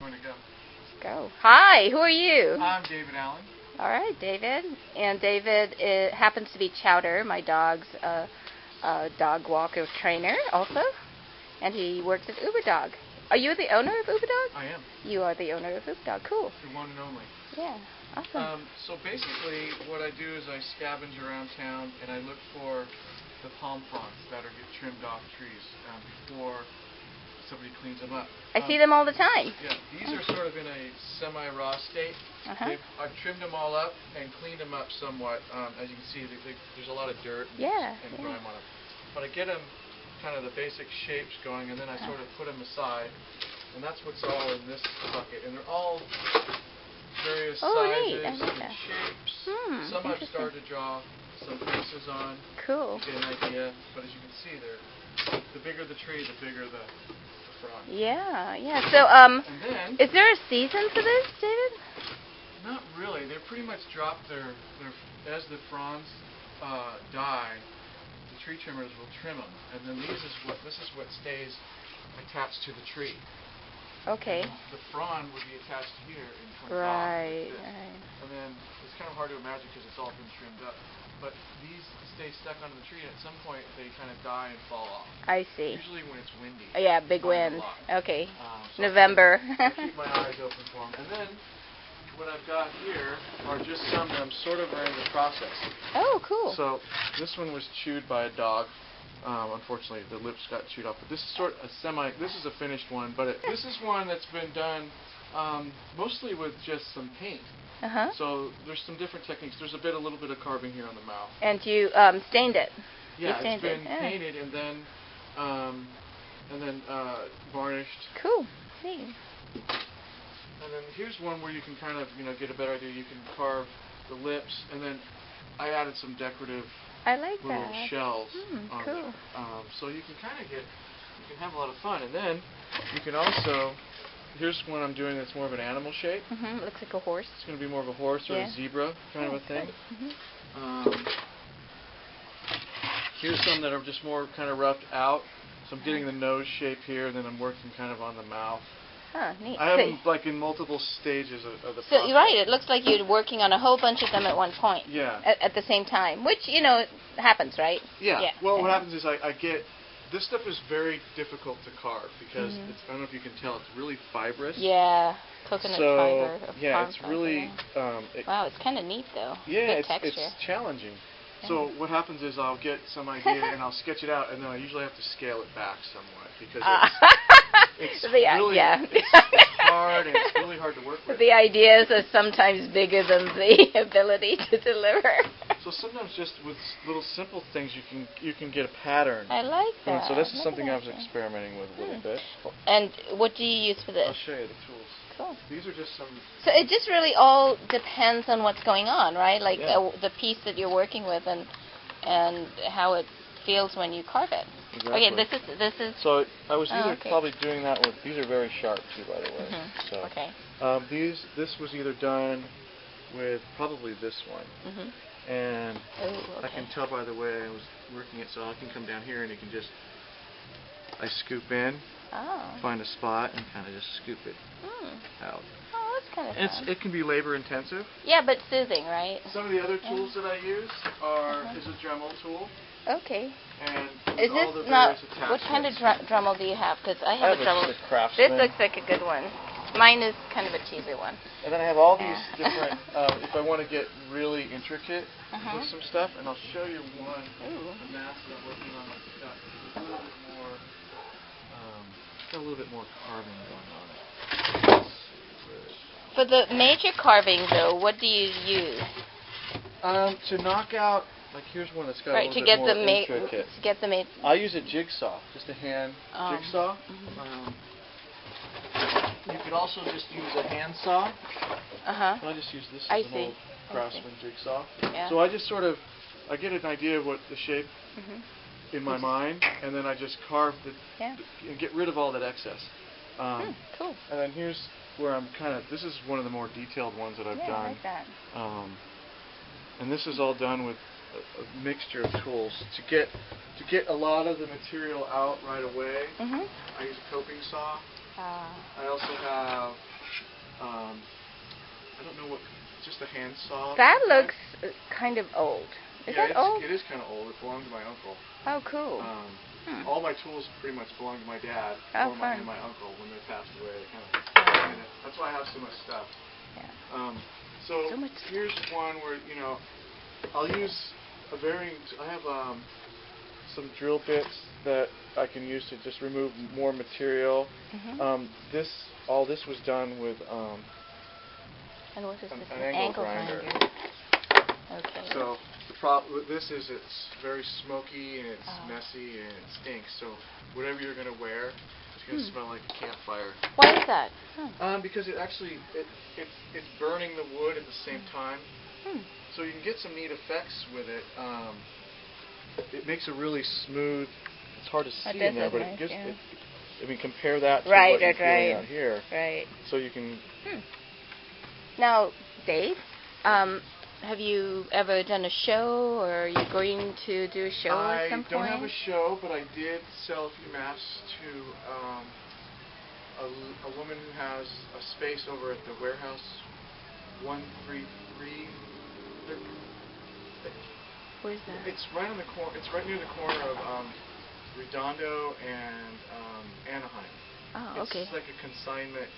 Going to go. Let's go. Hi, who are you? I'm David Allen. All right, David. And David happens to be Chowder, my dog's dog walker trainer also. And he works at Uber Dog. Are you the owner of Uber Dog? I am. You are the owner of Uber Dog. Cool. The one and only. Yeah, awesome. So basically what I do is I scavenge around town and I look for the palm fronds that get trimmed off trees before somebody cleans them up. I see them all the time. Yeah, these are sort of in a semi-raw state. I've trimmed them all up and cleaned them up somewhat. As you can see, there's a lot of dirt and grime on them. But I get them kind of the basic shapes going, and then I sort of put them aside. And that's what's all in this bucket. And they're all various sizes and shapes. Some I've started to draw some faces on. Cool. To get an idea. But as you can see, the bigger the tree, the bigger the frond. Yeah, yeah. So, is there a season for this, David? Not really. They pretty much drop their as the fronds die. The tree trimmers will trim them, and then this is what stays attached to the tree. Okay. The frond would be attached here and comes right, off like this. And then it's kind of hard to imagine because it's all been trimmed up. But these stay stuck onto the tree, and at some point they kind of die and fall off. I see. Usually when it's windy. Oh, yeah, big wind. Okay. So November. I keep my eyes open for them. And then what I've got here are just some that I'm sort of in the process. Oh, cool. So this one was chewed by a dog. Unfortunately, the lips got chewed off. But this is sort of this is a finished one. But this is one that's been done mostly with just some paint. So there's some different techniques. There's a little bit of carving here on the mouth. And you stained it. Yeah, it's been painted and then varnished. Cool. Neat. And then here's one where you can kind of get a better idea. You can carve the lips, and then I added some decorative little shells on cool. there. So you can kind of you can have a lot of fun. And then you can also, here's one I'm doing that's more of an animal shape. Looks like a horse. It's going to be more of a horse or a zebra kind of a thing. Here's some that are just more kind of roughed out. So I'm getting the nose shape here, and then I'm working kind of on the mouth. Neat. I have them like in multiple stages of the process. So you're right. It looks like you're working on a whole bunch of them at one point. Yeah. At the same time, which happens, right? Yeah. Well, what happens is I get this stuff is very difficult to carve because I don't know if you can tell, it's really fibrous. Yeah. Coconut fiber. Yeah, it's really. Wow, it's kind of neat though. Yeah, Good texture. It's challenging. So what happens is I'll get some idea and I'll sketch it out, and then I usually have to scale it back somewhat because it's really it's hard and it's really hard to work with. The ideas are sometimes bigger than the ability to deliver. So sometimes just with little simple things you can get a pattern. I like that. So this is something I was experimenting with a little bit. And what do you use for this? I'll show you the tools. Cool. These are just some. So it just really all depends on what's going on, right? Like the piece that you're working with and how it feels when you carve it. Exactly. Okay, this is. So I was either probably doing that with. These are very sharp too, by the way. So this was either done with probably this one, and I can tell by the way I was working it. So I can come down here and you can just. I scoop in. Find a spot and kind of just scoop it out. Oh, that's kind of fun. It can be labor intensive. Yeah, but soothing, right? Some of the other tools that I use is a Dremel tool. Okay. And is all this the not attachments. what kind of Dremel do you have? Because I have a Dremel. Craftsman. This looks like a good one. Mine is kind of a cheesy one. And then I have all these different. If I want to get really intricate with some stuff, and I'll show you one. The mask that I'm working on. Got a little bit more carving going on it. For the major carving, though, what do you use? To knock out, like here's one that's got a little bit more intricate. To get the I use a jigsaw, just a hand jigsaw. You could also just use a hand saw. I just use this as an old Craftsman jigsaw. So I just sort of, I get an idea of what the shape in my mind, and then I just carve and get rid of all that excess. Cool. And then here's where I'm kind of. This is one of the more detailed ones that I've done. I like that. And this is all done with a mixture of tools to get a lot of the material out right away. I use a coping saw. I also have I don't know what, just a hand saw. That looks kind of old. Is that old? It is kind of old. It belonged to my uncle. Oh, cool. All my tools pretty much belong to my dad and my uncle. When they passed away, they kind of. That's why I have so much stuff. Yeah. So much here's one where I'll use a varying. I have some drill bits that I can use to just remove more material. All this was done with and what is this? An angle grinder. Okay. So the problem with this is it's very smoky and it's messy and it stinks. So whatever you're going to wear, it's going to smell like a campfire. Why is that? Because it actually it's burning the wood at the same time. So you can get some neat effects with it. It makes a really smooth. It's hard to see in there, but it gives. I mean, compare that to what you're doing out here. Right. So you can. Now, Dave, have you ever done a show, or are you going to do a show at some point? I don't have a show, but I did sell a few masks to a woman who has a space over at the warehouse 133. Where's that? It's right on the corner. It's right near the corner of Redondo and Anaheim. Oh, okay. It's like a consignment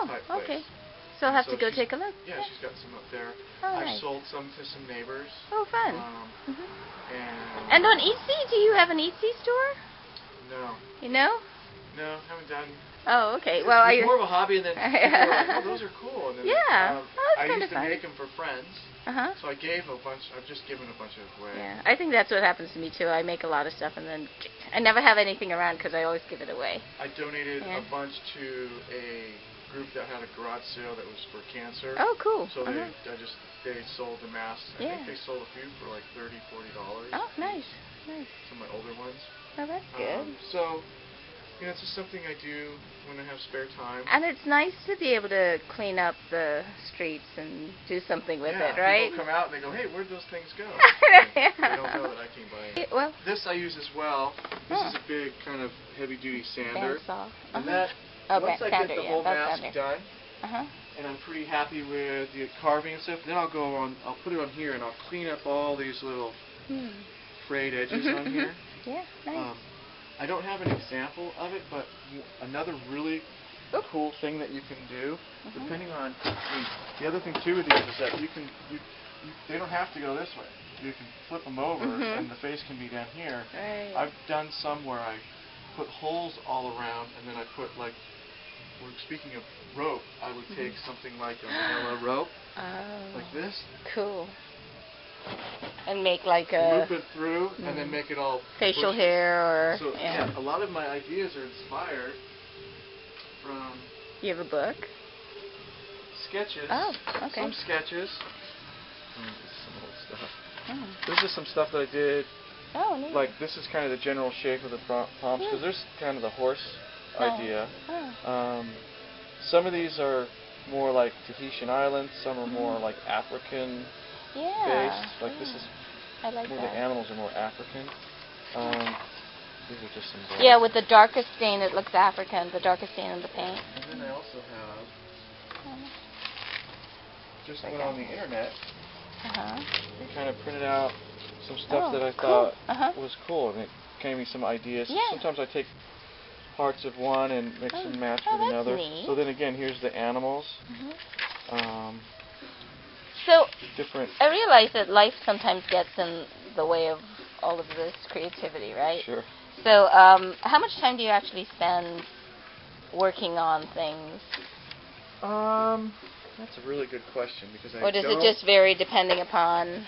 type place. Okay. So I'll have to go take a look. Yeah, she's got some up there. Oh, I've sold some to some neighbors. Oh, fun. And on Etsy, do you have an Etsy store? No. You know? No, haven't done. Oh, okay. It's more of a hobby, and then people are like, "Oh, those are cool." And then yeah. I used to make them for friends. So I gave a bunch. I've just given a bunch of away. Yeah, I think that's what happens to me too. I make a lot of stuff, and then I never have anything around because I always give it away. I donated a bunch to a group that had a garage sale that was for cancer. Oh, cool. So they sold the masks. I think they sold a few for like $30-$40. Oh, nice, nice. Some of my older ones. Oh, that's good. So, it's just something I do when I have spare time. And it's nice to be able to clean up the streets and do something with it, right? People come out and they go, "Hey, where'd those things go?" They don't know that I came by. Well, this I use as well. This is a big kind of heavy-duty sander. Bandsaw. And that, once I get the whole mask done, and I'm pretty happy with the carving and stuff, then I'll put it on here and I'll clean up all these little frayed edges on here. Yeah, nice. I don't have an example of it, but another really cool thing that you can do, depending on, the other thing too with these is that they don't have to go this way. You can flip them over and the face can be down here. Right. I've done some where I put holes all around and then I put speaking of rope, I would take something like a manila rope, like this. Cool. And make like a loop it through and then make it all facial hair or so a lot of my ideas are inspired from You have a book? Sketches. Oh, okay. Some sketches. Some old stuff. This is some stuff that I did. Oh, neat. Like this is kind of the general shape of the palms because there's kind of the horse idea. Some of these are more like Tahitian islands. Some are more like African. Based. Like this is I like more that. The animals are more African. These are just some balls. Yeah, with the darkest stain it looks African, the darkest stain in the paint. And then I also have just went on the internet and kind of printed out some stuff that I thought was cool, and it gave me some ideas. Yeah. Sometimes I take parts of one and mix and match with another. Neat. So then again, here's the animals. So, different. I realize that life sometimes gets in the way of all of this creativity, right? Sure. So, how much time do you actually spend working on things? That's a really good question because Or does it just vary depending upon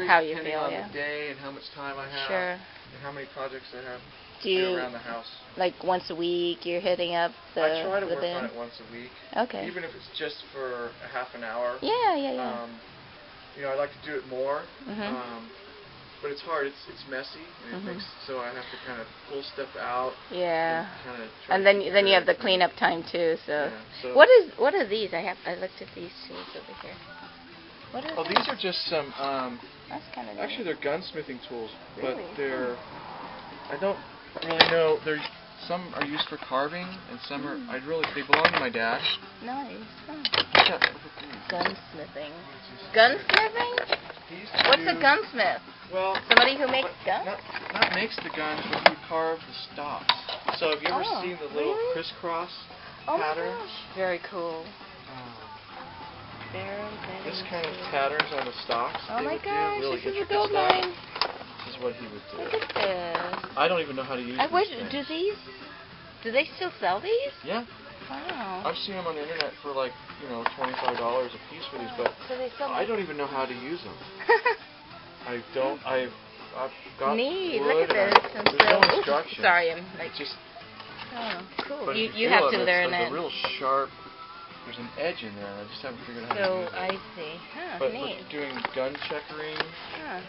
how you feel? On the day and how much time I have. Sure. And how many projects I have do you, around the house. Like once a week, you're hitting up the I try to work bin? on it once a week. Okay. Even if it's just for a half an hour. Yeah. I like to do it more. But it's hard. It's messy, and it makes so I have to kind of pull stuff out. Yeah. And then you have the cleanup time too. So. So what are these? I looked at these tools over here. What are those? These are just some. That's kind of. Actually, they're gunsmithing tools, really? but they're. I don't really know. some are used for carving, and some are. They belong to my dad. Nice. Yeah, gunsmithing. Gunsmithing? What's a gunsmith? Well, somebody who makes guns? Not makes the guns, but you carve the stocks. So have you ever seen the little crisscross patterns? My gosh. Very cool. This kind of patterns on the stocks. Oh my gosh, really this is a gold mine. This is what he would do. Look at this. I don't even know how to use these. Do they still sell these? Yeah. Wow. I've seen them on the internet for like, $25 a piece for these, but I don't even know how to use them. I don't. I've got neat. wood. Look at this. There's no instructions. Sorry, I'm like. Just. Oh, cool. But You have to learn it. It's like a real sharp. There's an edge in there. I just haven't figured out how to use it. I see. Huh, but neat. we're doing gun checkering. Huh.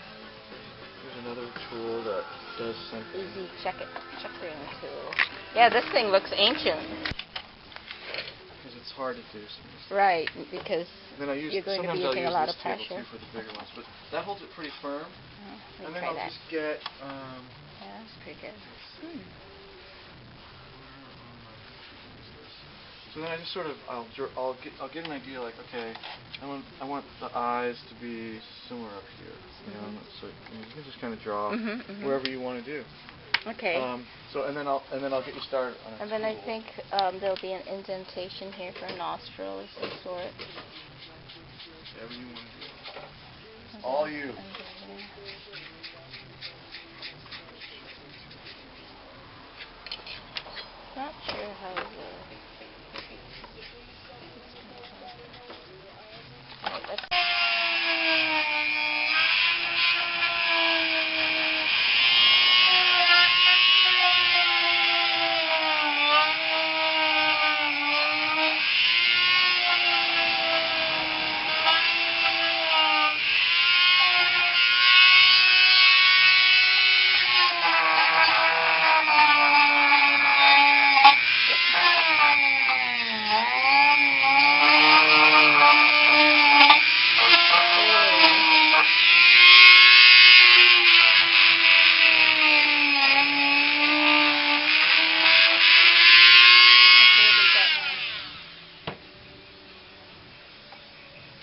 There's another tool that does something. Easy checkering tool. Yeah, this thing looks ancient. Because it's hard to do. Right, because you're going to be using a lot of pressure. Sometimes I use this table too for the bigger ones, but that holds it pretty firm. And then I'll just get. Yeah, that's pretty good. So then I just sort of I'll get an idea like, okay, I want the eyes to be somewhere up here. So you can just kind of draw wherever you want to do. Okay. So and then I'll get you started on it. And then I think there'll be an indentation here for a nostril of some sort. Whatever you want to do. It's all you. Not sure how to.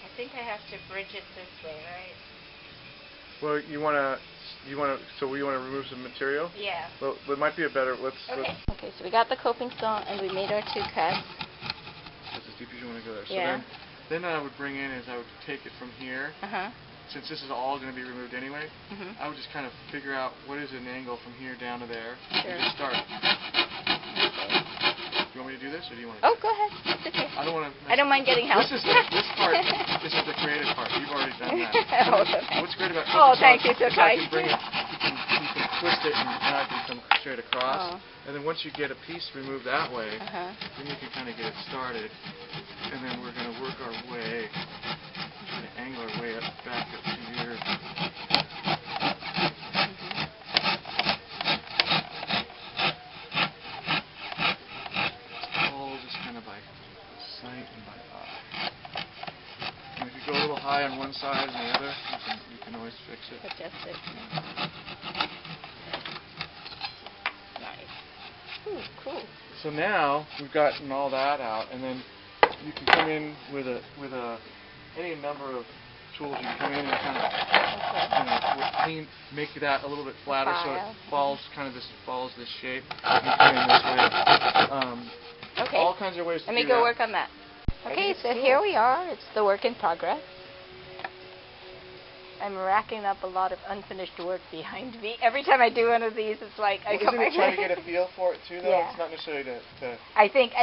I think I have to bridge it this way, right? Well, so we want to remove some material? Yeah. Well, it might be a better, Okay, so we got the coping saw and we made our two cuts. That's as deep as you want to go there. Yeah. So then I would bring in is I would take it from here. Since this is all going to be removed anyway, I would just kind of figure out what is an angle from here down to there. Sure. And just start. Do you want me to do this, or do you want to? Oh, go ahead. It's okay. I don't want to. I don't mind getting help. This part. This is the creative part. You've already done that. What's great about thank you, so kind. You can twist it and I can come straight across. And then once you get a piece removed that way, then you can kind of get it started. And then we're going to work our way, try to angle our way back up to here. Go a little high on one side and the other, you can always fix it. Adjust it. Nice. Ooh, cool. So now we've gotten all that out, and then you can come in with any number of tools. You can come in and kind of clean, make that a little bit flatter so it follows this shape. You can come in this way. All kinds of ways to do that. Let me go work on that. Okay, so here we are. It's the work in progress. I'm racking up a lot of unfinished work behind me. Every time I do one of these, it's like I come back. Isn't it trying to get a feel for it too, though? Yeah. It's not necessarily to. I think.